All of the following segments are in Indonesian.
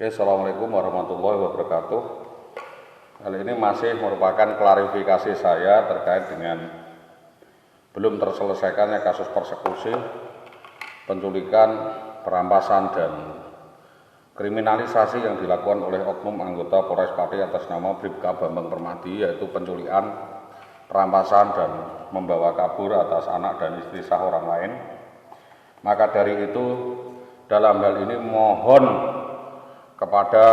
Oke, Assalamualaikum warahmatullahi wabarakatuh. Kali ini masih merupakan klarifikasi saya terkait dengan belum terselesaikannya kasus persekusi, penculikan, perampasan, dan kriminalisasi yang dilakukan oleh oknum anggota Polres Pati atas nama Bribka Bambang Permadi, yaitu penculikan, perampasan, dan membawa kabur atas anak dan istri sah orang lain. Maka dari itu, dalam hal ini mohon kepada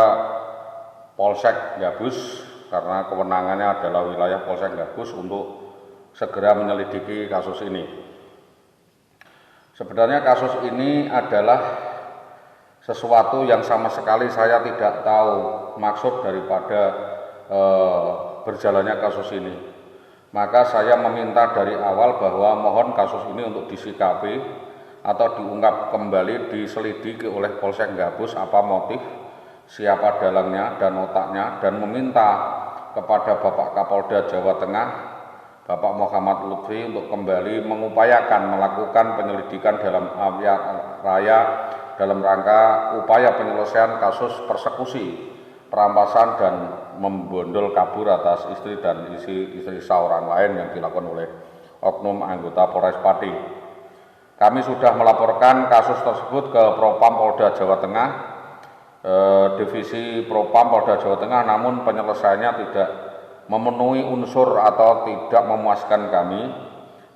Polsek Gabus, karena kewenangannya adalah wilayah Polsek Gabus, untuk segera menyelidiki kasus ini. Sebenarnya kasus ini adalah sesuatu yang sama sekali saya tidak tahu maksud daripada berjalannya kasus ini. Maka saya meminta dari awal bahwa mohon kasus ini untuk disikapi atau diungkap kembali, diselidiki oleh Polsek Gabus apa motif, siapa dalangnya dan otaknya, dan meminta kepada Bapak Kapolda Jawa Tengah, Bapak Muhammad Lutfi, untuk kembali mengupayakan melakukan penyelidikan dalam raya dalam rangka upaya penyelesaian kasus persekusi, perampasan, dan membondol kabur atas istri dan istri seorang lain yang dilakukan oleh oknum anggota Polres Pati. Kami sudah melaporkan kasus tersebut ke Propam Polda Jawa Tengah, Divisi Propam Polda Jawa Tengah, namun penyelesaiannya tidak memenuhi unsur atau tidak memuaskan kami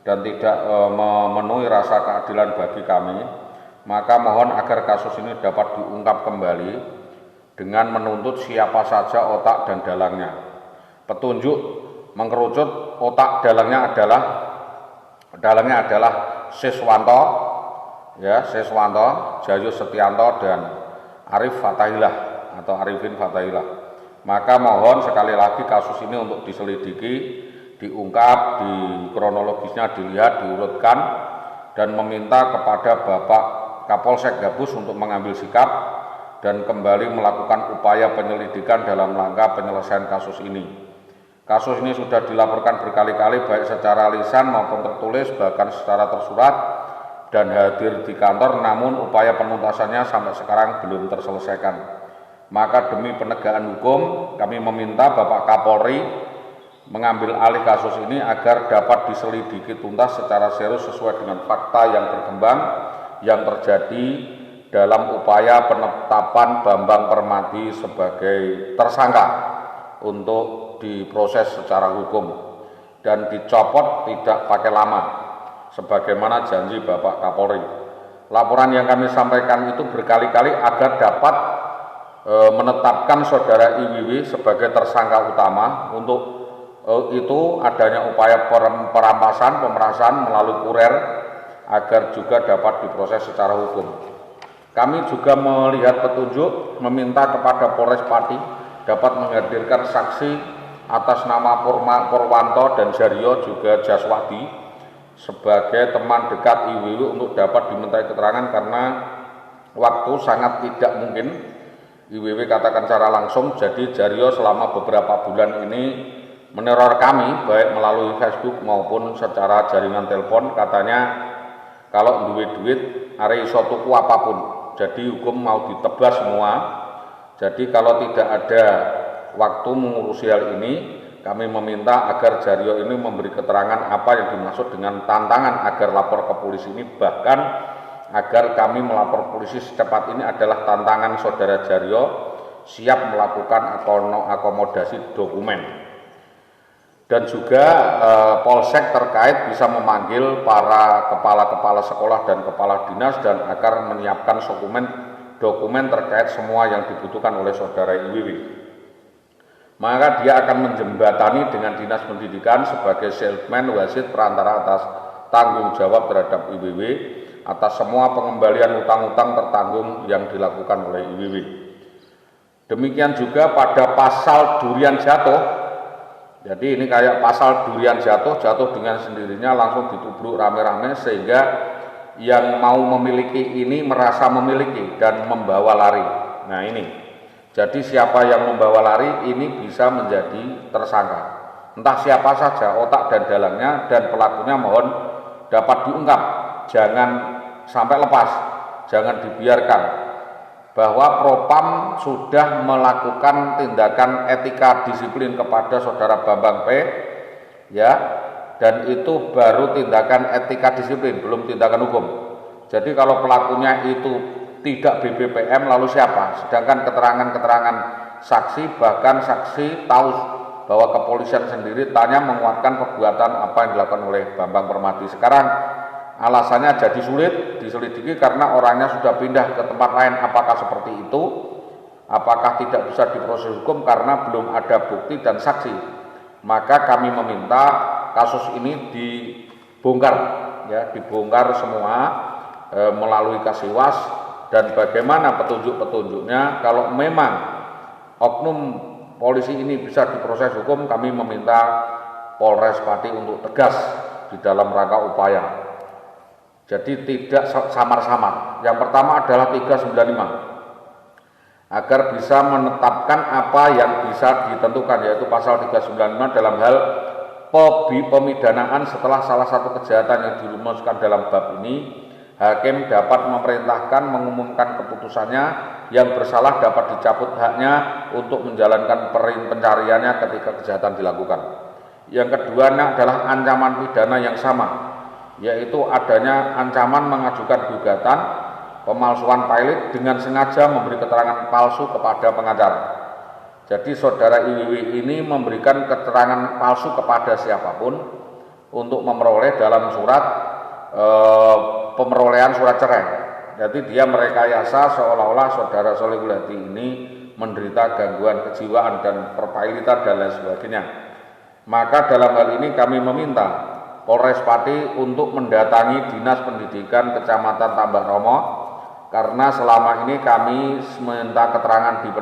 dan tidak memenuhi rasa keadilan bagi kami. Maka mohon agar kasus ini dapat diungkap kembali dengan menuntut siapa saja otak dan dalangnya. Petunjuk mengerucut otak dalangnya adalah Siswanto, Jayo Setianto, dan Arif Fatahillah atau Arifin Fatahillah. Maka mohon sekali lagi kasus ini untuk diselidiki, diungkap, di kronologisnya dilihat, diurutkan, dan meminta kepada Bapak Kapolsek Gabus untuk mengambil sikap dan kembali melakukan upaya penyelidikan dalam rangka penyelesaian kasus ini. Kasus ini sudah dilaporkan berkali-kali baik secara lisan maupun tertulis, bahkan secara tersurat, dan hadir di kantor, namun upaya penuntasannya sampai sekarang belum terselesaikan. Maka demi penegakan hukum, kami meminta Bapak Kapolri mengambil alih kasus ini agar dapat diselidiki tuntas secara serius sesuai dengan fakta yang berkembang yang terjadi dalam upaya penetapan Bambang Permadi sebagai tersangka untuk diproses secara hukum dan dicopot tidak pakai lama sebagaimana janji Bapak Kapolri. Laporan yang kami sampaikan itu berkali-kali agar dapat menetapkan saudara IWW sebagai tersangka utama. Untuk itu adanya upaya perampasan, pemerasan melalui kurer agar juga dapat diproses secara hukum. Kami juga melihat petunjuk meminta kepada Polres Pati dapat menghadirkan saksi atas nama Purwanto dan Jaryo juga Jaswadi sebagai teman dekat IWW untuk dapat dimintai keterangan, karena waktu sangat tidak mungkin IWW katakan secara langsung. Jadi Jaryo selama beberapa bulan ini meneror kami baik melalui Facebook maupun secara jaringan telepon. Katanya kalau duit are iso tuku apapun. Jadi hukum mau ditebas semua. Jadi kalau tidak ada waktu mengurusi hal ini, kami meminta agar Jaryo ini memberi keterangan apa yang dimaksud dengan tantangan agar lapor ke polisi ini, bahkan agar kami melapor polisi secepat ini adalah tantangan saudara Jaryo siap melakukan akomodasi dokumen. Dan juga Polsek terkait bisa memanggil para kepala-kepala sekolah dan kepala dinas dan agar menyiapkan dokumen terkait semua yang dibutuhkan oleh saudara IWW. Maka dia akan menjembatani dengan dinas pendidikan sebagai salesman wasit perantara atas tanggung jawab terhadap IWW atas semua pengembalian utang-utang tertanggung yang dilakukan oleh IWW. Demikian juga pada pasal durian jatuh. Jadi ini kayak pasal durian jatuh dengan sendirinya langsung ditubruk rame-rame sehingga yang mau memiliki ini merasa memiliki dan membawa lari. Nah ini, jadi siapa yang membawa lari ini bisa menjadi tersangka. Entah siapa saja otak dan dalangnya, dan pelakunya mohon dapat diungkap, jangan sampai lepas, jangan dibiarkan bahwa Propam sudah melakukan tindakan etika disiplin kepada saudara Bambang P, ya, dan itu baru tindakan etika disiplin, belum tindakan hukum. Jadi kalau pelakunya itu tidak BBPM, lalu siapa? Sedangkan keterangan-keterangan saksi, bahkan saksi tahu bahwa kepolisian sendiri tanya menguatkan perbuatan apa yang dilakukan oleh Bambang Permadi. Sekarang alasannya jadi sulit diselidiki karena orangnya sudah pindah ke tempat lain. Apakah seperti itu? Apakah tidak bisa diproses hukum karena belum ada bukti dan saksi? Maka kami meminta kasus ini dibongkar, ya, dibongkar semua melalui Kasiwas, dan bagaimana petunjuk-petunjuknya. Kalau memang oknum polisi ini bisa diproses hukum, kami meminta Polres Pati untuk tegas di dalam rangka upaya. Jadi tidak samar-samar. Yang pertama adalah 395, agar bisa menetapkan apa yang bisa ditentukan, yaitu pasal 395 dalam hal pemidanaan setelah salah satu kejahatan yang dirumuskan dalam bab ini. Hakim dapat memerintahkan mengumumkan keputusannya, yang bersalah dapat dicabut haknya untuk menjalankan pencariannya ketika kejahatan dilakukan. Yang keduanya adalah ancaman pidana yang sama, yaitu adanya ancaman mengajukan gugatan pemalsuan pilot dengan sengaja memberi keterangan palsu kepada pengacara. Jadi saudara IWW ini memberikan keterangan palsu kepada siapapun untuk memperoleh dalam surat pemerolehan surat cerai. Jadi dia merekayasa seolah-olah saudara Sholihul Hadi ini menderita gangguan kejiwaan dan perpailitan dan lain sebagainya. Maka dalam hal ini kami meminta Polres Pati untuk mendatangi Dinas Pendidikan Kecamatan Tambak Romo, karena selama ini kami meminta keterangan di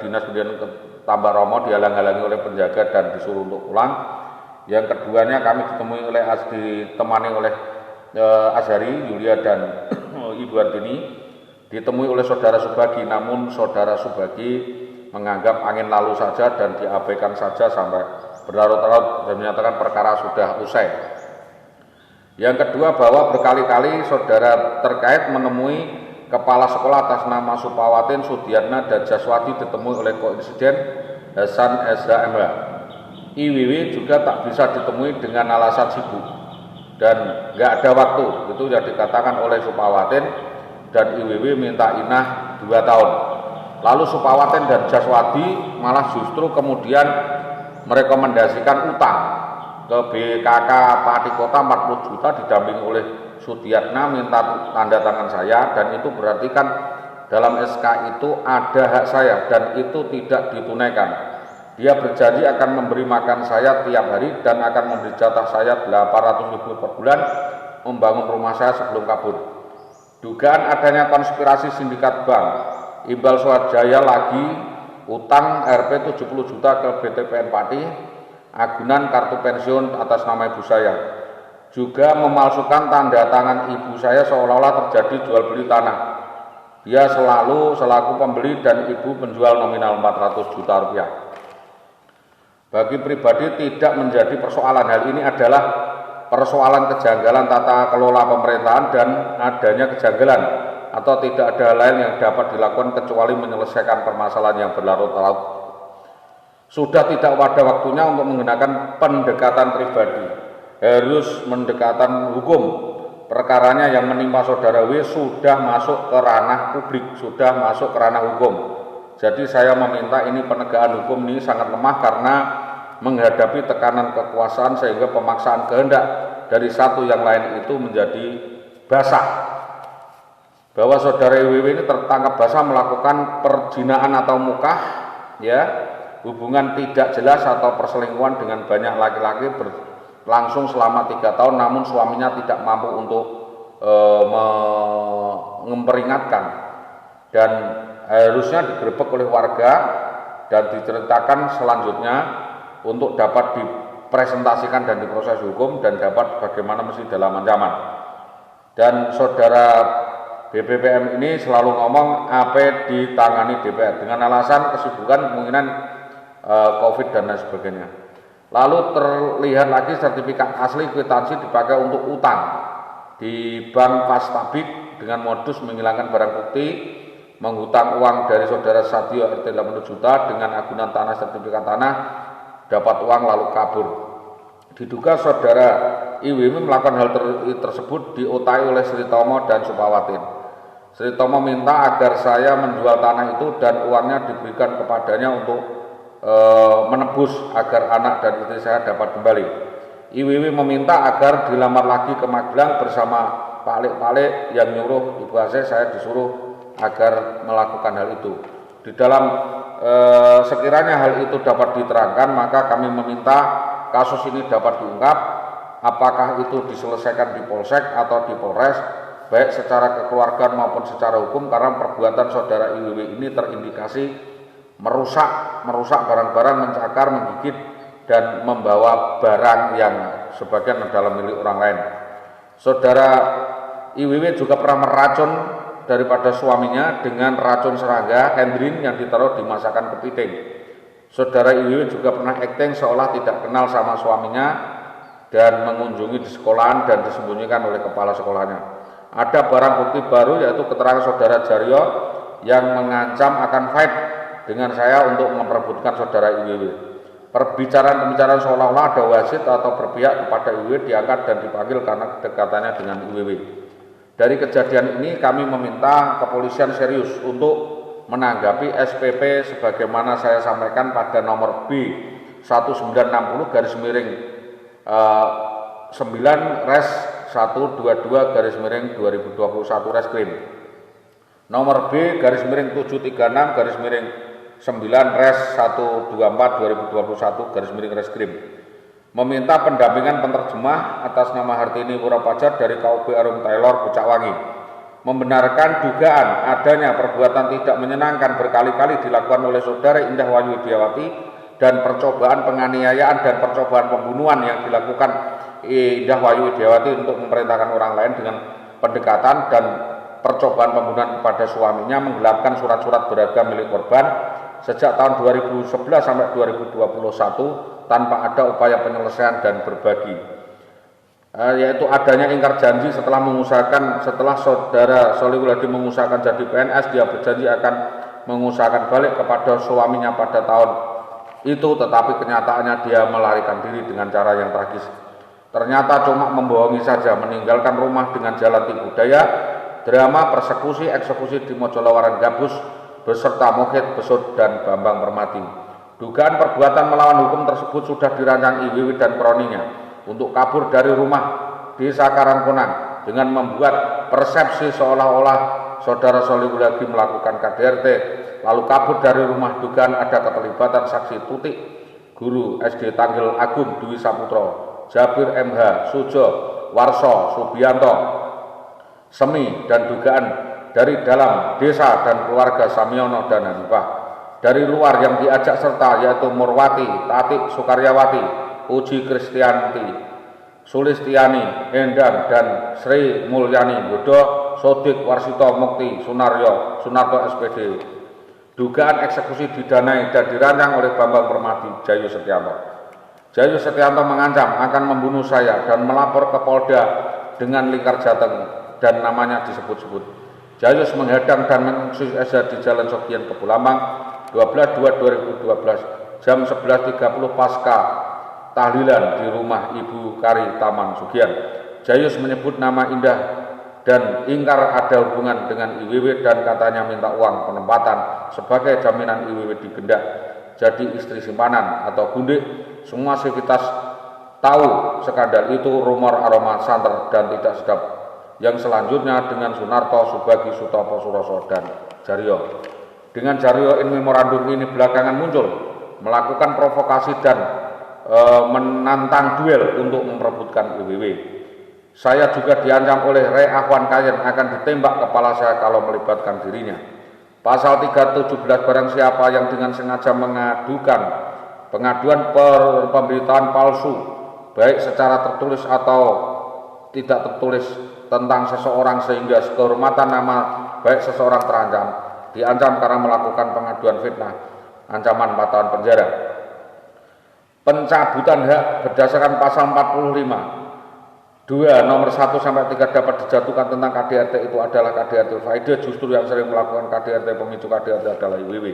Dinas Pendidikan Tambak Romo dihalang-halangi oleh penjaga dan disuruh untuk pulang. Yang keduanya kami ditemani oleh Azhari, Yulia, dan Ibu Antini, ditemui oleh saudara Subagi, namun saudara Subagi menganggap angin lalu saja dan diabaikan saja sampai berlarut-larut dan menyatakan perkara sudah usai. Yang kedua, bahwa berkali-kali saudara terkait menemui kepala sekolah atas nama Supawatin, Sudiatna, dan Jaswati ditemui oleh Koinsiden Hasan SHMH. IWW juga tak bisa ditemui dengan alasan sibuk dan nggak ada waktu, itu yang dikatakan oleh Supawatin, dan IWW minta inah 2 tahun. Lalu Supawatin dan Jaswati malah justru kemudian merekomendasikan utang ke BKK Pati Kota 40 juta didampingi oleh Sudiatna, minta tanda tangan saya, dan itu berarti kan dalam SK itu ada hak saya dan itu tidak ditunaikan. Dia berjanji akan memberi makan saya tiap hari dan akan memberi jatah saya 800.000 per bulan membangun rumah saya sebelum kabur. Dugaan adanya konspirasi sindikat bank, Imbal Swadjaya lagi utang Rp 70 juta ke BTPN Pati, agunan kartu pensiun atas nama ibu saya. Juga memalsukan tanda tangan ibu saya seolah-olah terjadi jual beli tanah. Dia selalu selaku pembeli dan ibu penjual nominal 400 juta rupiah. Bagi pribadi tidak menjadi persoalan. Hal ini adalah persoalan kejanggalan tata kelola pemerintahan dan adanya kejanggalan atau tidak ada hal lain yang dapat dilakukan kecuali menyelesaikan permasalahan yang berlarut-larut. Sudah tidak pada waktunya untuk menggunakan pendekatan pribadi, harus mendekatan hukum. Perkaranya yang menimpa saudara W sudah masuk ke ranah publik, sudah masuk ke ranah hukum. Jadi saya meminta ini penegakan hukum ini sangat lemah karena menghadapi tekanan kekuasaan sehingga pemaksaan kehendak dari satu yang lain itu menjadi basah. Bahwa saudara IWW ini tertangkap basah melakukan perjinaan atau mukah, ya, hubungan tidak jelas atau perselingkuhan dengan banyak laki-laki berlangsung selama 3 tahun, namun suaminya tidak mampu untuk memperingatkan dan harusnya digerebek oleh warga dan diceritakan selanjutnya untuk dapat dipresentasikan dan diproses hukum dan dapat bagaimana mesti dalam ancaman. Dan saudara BPPM ini selalu ngomong apa ditangani DPR dengan alasan kesibukan kemungkinan COVID dan lain sebagainya. Lalu terlihat lagi sertifikat asli kwitansi dipakai untuk utang di Bank Pastabik dengan modus menghilangkan barang bukti menghutang uang dari saudara Sadio RT 80 juta dengan agunan tanah sertifikat tanah, dapat uang lalu kabur. Diduga saudara IWW melakukan hal tersebut diotai oleh Sri Tomo dan Supawatin. Sri Tomo minta agar saya menjual tanah itu dan uangnya diberikan kepadanya untuk menebus agar anak dan istri saya dapat kembali. IWW meminta agar dilamar lagi ke Magelang bersama Pak Alik yang nyuruh Ibu Asih, saya disuruh agar melakukan hal itu. Di dalam sekiranya hal itu dapat diterangkan, maka kami meminta kasus ini dapat diungkap, apakah itu diselesaikan di Polsek atau di Polres, baik secara kekeluargaan maupun secara hukum, karena perbuatan saudara IWW ini terindikasi merusak barang-barang, mencakar, menggigit, dan membawa barang yang sebagian adalah milik orang lain. Saudara IWW juga pernah meracun daripada suaminya dengan racun serangga hendrin yang ditaruh di masakan kepiting. Saudara IWW juga pernah akting seolah tidak kenal sama suaminya dan mengunjungi di sekolahan dan disembunyikan oleh kepala sekolahnya. Ada barang bukti baru yaitu keterangan saudara Jaryo yang mengancam akan fight dengan saya untuk memperebutkan saudara IWW. Perbicaraan seolah-olah ada wasit atau berpihak kepada IWW diangkat dan dipanggil karena kedekatannya dengan IWW. Dari kejadian ini kami meminta kepolisian serius untuk menanggapi SPP sebagaimana saya sampaikan pada nomor B 1960 garis miring 9 res 122 garis miring 2021 Reskrim. Nomor B garis miring 736 garis miring 9 res 124 2021 garis miring Reskrim. Meminta pendampingan penerjemah atas nama Hartini Purapajar dari KUB Arum Taylor Pucakwangi, membenarkan dugaan adanya perbuatan tidak menyenangkan berkali-kali dilakukan oleh saudara Indah Wayu Widiawati dan percobaan penganiayaan dan percobaan pembunuhan yang dilakukan Indah Wayu Widiawati untuk memerintahkan orang lain dengan pendekatan dan percobaan pembunuhan kepada suaminya, menggelapkan surat-surat berharga milik korban sejak tahun 2011 sampai 2021 tanpa ada upaya penyelesaian dan berbagi, yaitu adanya ingkar janji setelah saudara Solihuddin Hadi mengusahakan jadi PNS, dia berjanji akan mengusahakan balik kepada suaminya pada tahun itu, tetapi kenyataannya dia melarikan diri dengan cara yang tragis. Ternyata cuma membohongi saja, meninggalkan rumah dengan jalan tipu daya, drama persekusi eksekusi di Mojolawaran Gabus beserta Mokit Besut dan Bambang Permati. Dugaan perbuatan melawan hukum tersebut sudah dirancang IWW dan kroninya untuk kabur dari rumah desa Karangkonang dengan membuat persepsi seolah-olah saudara Solihuddin Hadi melakukan KDRT, lalu kabur dari rumah. Dugaan ada keterlibatan saksi Tutik, guru SD Tanggil Agung Dwi Saputro, Jabir MH, Sujo, Warso, Subianto, Semi, dan dugaan dari dalam desa dan keluarga Samiono dan Hanifah. Dari luar yang diajak serta yaitu Murwati, Tatik Sukaryawati, Uji Kristianti, Sulistiani, Endang, dan Sri Mulyani Yodo, Sodik Warsito Mukti, Sunarto SPD. Dugaan eksekusi didanai dan dirancang oleh Bambang Permati, Jayu Setianto. Jayu Setianto mengancam akan membunuh saya dan melapor ke Polda dengan Lingkar Jateng dan namanya disebut-sebut. Jayus menghadang dan mengusir Eza di Jalan Sogian Kebulambang 12/2/2012 jam 11.30 pasca tahlilan di rumah Ibu Kari Taman Sugian. Jayus menyebut nama Indah dan ingkar ada hubungan dengan IWW dan katanya minta uang penempatan sebagai jaminan IWW digendak jadi istri simpanan atau gundik. Semua sivitas tahu skandal itu rumor aroma santer dan tidak sedap. Yang selanjutnya dengan Sunarto, Subagi, Sutopo, Suroso, dan Jaryo. Dengan Jaryo in memorandum ini belakangan muncul melakukan provokasi dan menantang duel untuk memperebutkan IWW. Saya juga diancam oleh Rey Ahwan Kayen akan ditembak kepala saya kalau melibatkan dirinya. Pasal 317 barang siapa yang dengan sengaja mengadukan pengaduan pemberitaan palsu baik secara tertulis atau tidak tertulis tentang seseorang sehingga kehormatan nama baik seseorang terancam, diancam karena melakukan pengaduan fitnah, ancaman 4 tahun penjara. Pencabutan hak berdasarkan pasal 45 Dua, nomor 1 sampai 3 dapat dijatuhkan tentang KDRT itu adalah KDRT faedah, justru yang sering melakukan KDRT pemicu KDRT adalah IWW.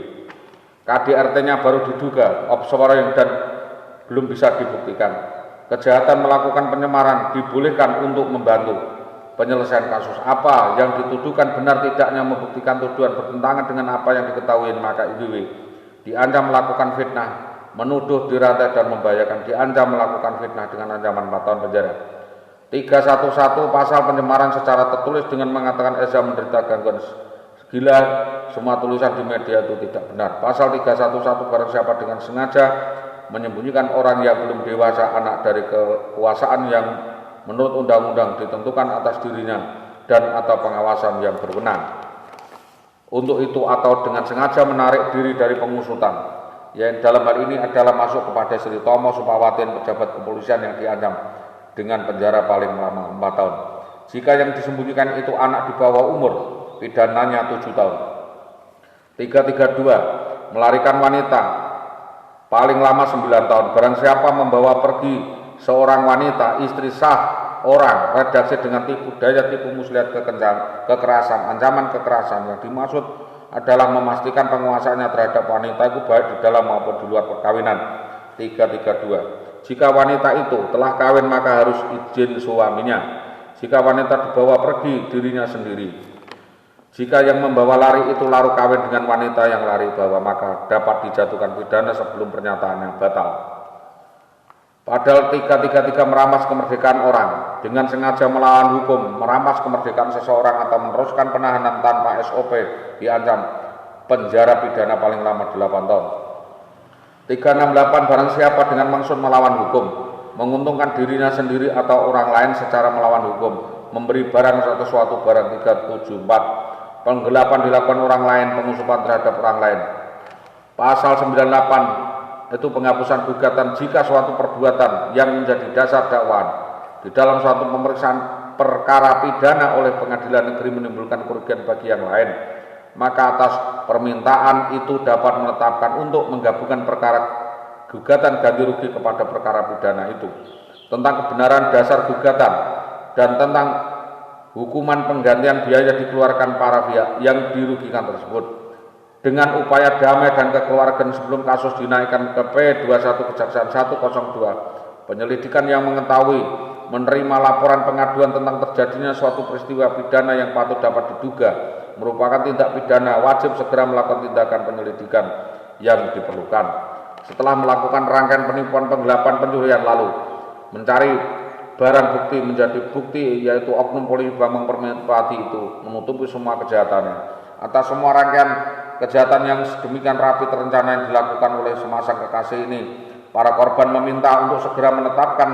KDRT-nya baru diduga, observing dan belum bisa dibuktikan. Kejahatan melakukan penyemaran dibolehkan untuk membantu penyelesaian kasus. Apa yang dituduhkan benar tidaknya membuktikan tuduhan bertentangan dengan apa yang diketahui, maka IWW diancam melakukan fitnah, menuduh, dirantai dan membahayakan, diancam melakukan fitnah dengan ancaman 4 tahun penjara. 311 pasal pencemaran secara tertulis dengan mengatakan Eza menderita gangguan gila, semua tulisan di media itu tidak benar. Pasal 311 barang siapa dengan sengaja menyembunyikan orang yang belum dewasa anak dari kekuasaan yang menurut undang-undang ditentukan atas dirinya dan atau pengawasan yang berwenang. Untuk itu atau dengan sengaja menarik diri dari pengusutan, yang dalam hal ini adalah masuk kepada Sri Tomo Supawatin, pejabat kepolisian yang diancam dengan penjara paling lama 4 tahun. Jika yang disembunyikan itu anak di bawah umur, pidananya 7 tahun. 332, melarikan wanita paling lama 9 tahun. Barang siapa membawa pergi seorang wanita, istri sah orang, redaksi dengan tipu daya, tipu muslihat, kekerasan, ancaman kekerasan, yang dimaksud adalah memastikan penguasaannya terhadap wanita itu baik di dalam maupun di luar perkawinan. 332, jika wanita itu telah kawin maka harus izin suaminya. Jika wanita dibawa pergi dirinya sendiri. Jika yang membawa lari itu laru kawin dengan wanita yang lari bawa, maka dapat dijatuhkan pidana sebelum pernyataannya batal. Padahal 333 merampas kemerdekaan orang dengan sengaja melawan hukum, merampas kemerdekaan seseorang atau meneruskan penahanan tanpa SOP diancam penjara pidana paling lama 8 tahun. 368 barang siapa dengan maksud melawan hukum, menguntungkan dirinya sendiri atau orang lain secara melawan hukum, memberi barang atau suatu barang. 374 penggelapan dilakukan orang lain, pengusupan terhadap orang lain. Pasal 98 itu penghapusan gugatan jika suatu perbuatan yang menjadi dasar dakwaan di dalam suatu pemeriksaan perkara pidana oleh pengadilan negeri menimbulkan kerugian bagi yang lain, maka atas permintaan itu dapat menetapkan untuk menggabungkan perkara gugatan ganti rugi kepada perkara pidana itu, tentang kebenaran dasar gugatan dan tentang hukuman penggantian biaya dikeluarkan para pihak yang dirugikan tersebut dengan upaya damai dan kekeluargaan sebelum kasus dinaikkan ke P21 Kejaksaan 102. Penyelidikan yang mengetahui menerima laporan pengaduan tentang terjadinya suatu peristiwa pidana yang patut dapat diduga merupakan tindak pidana, wajib segera melakukan tindakan penyelidikan yang diperlukan. Setelah melakukan rangkaian penipuan, penggelapan, pencurian, lalu mencari barang bukti menjadi bukti, yaitu oknum polisi Bambang Permati itu menutupi semua kejahatannya. Atas semua rangkaian kejahatan yang sedemikian rapi terencana yang dilakukan oleh semasang kekasih ini, para korban meminta untuk segera menetapkan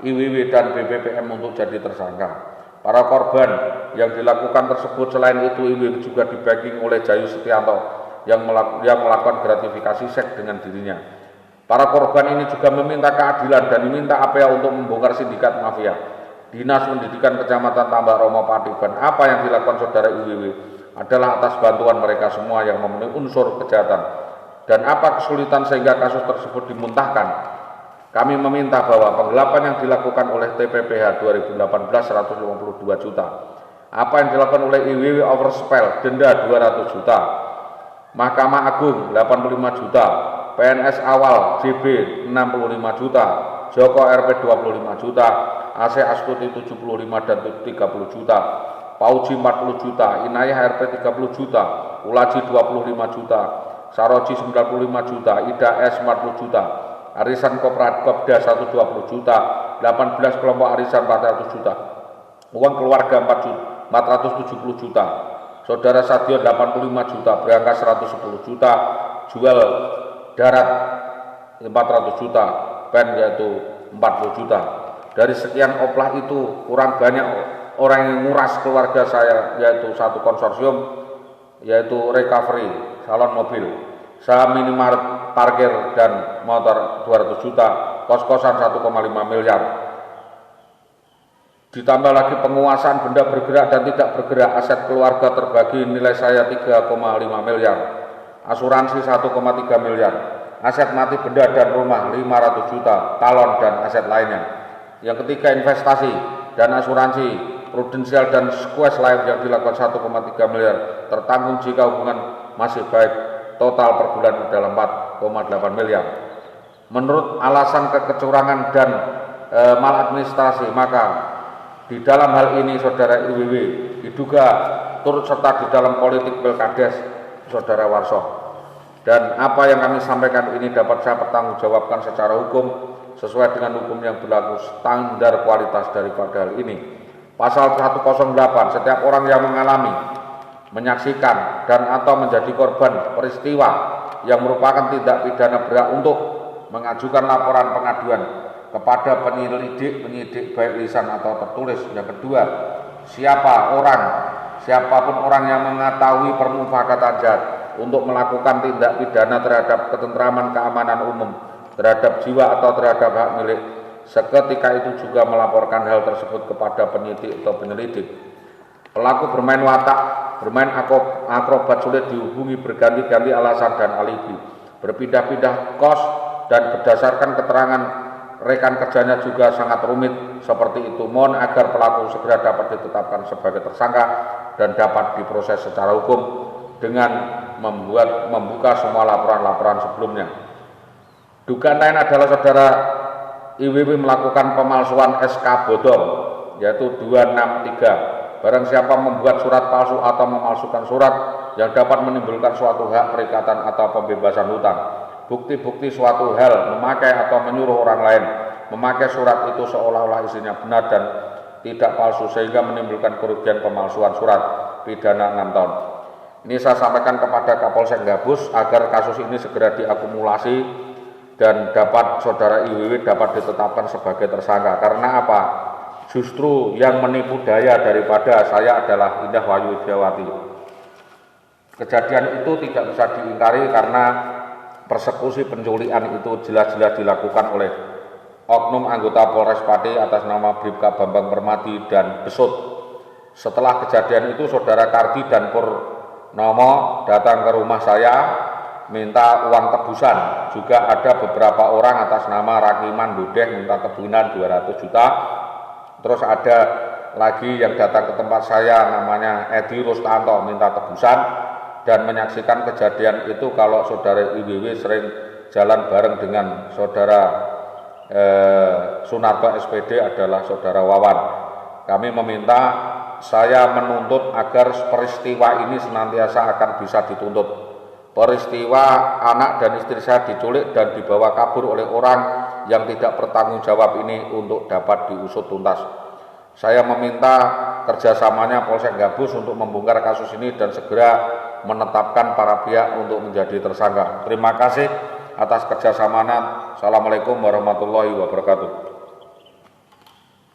IWW dan BBPM untuk jadi tersangka. Para korban yang dilakukan tersebut selain itu IWW juga di-backing oleh Jayu Setianto yang melakukan gratifikasi seks dengan dirinya. Para korban ini juga meminta keadilan dan diminta APA untuk membongkar sindikat mafia. Dinas Pendidikan Kecamatan Tambak Romo Padiban, apa yang dilakukan saudara IWW adalah atas bantuan mereka semua yang memenuhi unsur kejahatan. Dan apa kesulitan sehingga kasus tersebut dimuntahkan? Kami meminta bahwa penggelapan yang dilakukan oleh TPPH 2018 152 juta. Apa yang dilakukan oleh IWW overspell, denda 200 juta. Mahkamah Agung 85 juta. PNS awal JB 65 juta. Joko RP 25 juta. AC Astuti 75 dan 30 juta. Pauji 40 juta. Inayah RP 30 juta. Ulaji 25 juta. Saroji 95 juta. Ida S 40 juta. Arisan Kopda 120 juta, 18 kelompok arisan 400 juta, uang keluarga 470 juta, saudara Sadio 85 juta, berangkas 110 juta, jual darat 400 juta, pen yaitu 40 juta. Dari sekian oplah itu kurang banyak orang yang nguras keluarga saya, yaitu satu konsorsium, yaitu recovery, salon mobil, saham minimarket, parkir dan motor 200 juta, kos-kosan 1,5 miliar. Ditambah lagi penguasaan benda bergerak dan tidak bergerak, aset keluarga terbagi nilai saya 3,5 miliar, asuransi 1,3 miliar, aset mati benda dan rumah 500 juta, talon dan aset lainnya. Yang ketiga investasi, dan asuransi prudensial dan Squash Life yang dilakukan 1,3 miliar tertanggung jika hubungan masih baik, total per bulan adalah 4,8 miliar. Menurut alasan kecurangan dan maladministrasi, maka di dalam hal ini saudara IWW diduga turut serta di dalam politik pilkades saudara Warso. Dan apa yang kami sampaikan ini dapat saya pertanggungjawabkan secara hukum sesuai dengan hukum yang berlaku, standar kualitas daripada hal ini. Pasal 108, setiap orang yang mengalami, menyaksikan dan atau menjadi korban peristiwa yang merupakan tindak pidana berat untuk mengajukan laporan pengaduan kepada penyidik baik lisan atau tertulis. Yang kedua, siapapun orang yang mengetahui permufakatan jahat untuk melakukan tindak pidana terhadap ketentraman keamanan umum, terhadap jiwa atau terhadap hak milik, seketika itu juga melaporkan hal tersebut kepada penyidik atau penyelidik. Pelaku bermain watak, bermain akrobat, sulit dihubungi, berganti-ganti alasan dan alibi, berpindah-pindah kos, dan berdasarkan keterangan rekan kerjanya juga sangat rumit seperti itu. Mohon agar pelaku segera dapat ditetapkan sebagai tersangka dan dapat diproses secara hukum dengan membuka semua laporan-laporan sebelumnya. Dugaan lain adalah saudara IWW melakukan pemalsuan SK bodong, yaitu 263. Barang siapa membuat surat palsu atau memalsukan surat yang dapat menimbulkan suatu hak perikatan atau pembebasan hutang, bukti-bukti suatu hal memakai atau menyuruh orang lain memakai surat itu seolah-olah isinya benar dan tidak palsu sehingga menimbulkan kerugian pemalsuan surat, pidana 6 tahun. Ini saya sampaikan kepada Kapolsek Gabus agar kasus ini segera diakumulasi dan dapat saudara IWW dapat ditetapkan sebagai tersangka. Karena apa? Justru yang menipu daya daripada saya adalah Indah Wahyu Widiawati. Kejadian itu tidak bisa diingkari karena persekusi penculikan itu jelas-jelas dilakukan oleh oknum anggota Polres Pati atas nama Bribka Bambang Permadi dan Besut. Setelah kejadian itu saudara Kardi dan Purnomo datang ke rumah saya minta uang tebusan. Juga ada beberapa orang atas nama Rakiman Dudeh minta tebusan 200 juta. Terus ada lagi yang datang ke tempat saya namanya Edi Rustanto minta tebusan dan menyaksikan kejadian itu kalau saudara IWW sering jalan bareng dengan saudara Sunarto SPD adalah saudara Wawan. Kami meminta, saya menuntut agar peristiwa ini senantiasa akan bisa dituntut. Peristiwa anak dan istri saya diculik dan dibawa kabur oleh orang yang tidak bertanggung jawab ini untuk dapat diusut tuntas. Saya meminta kerjasamanya Polsek Gabus untuk membongkar kasus ini dan segera menetapkan para pihak untuk menjadi tersangka. Terima kasih atas kerjasamanya. Assalamualaikum warahmatullahi wabarakatuh.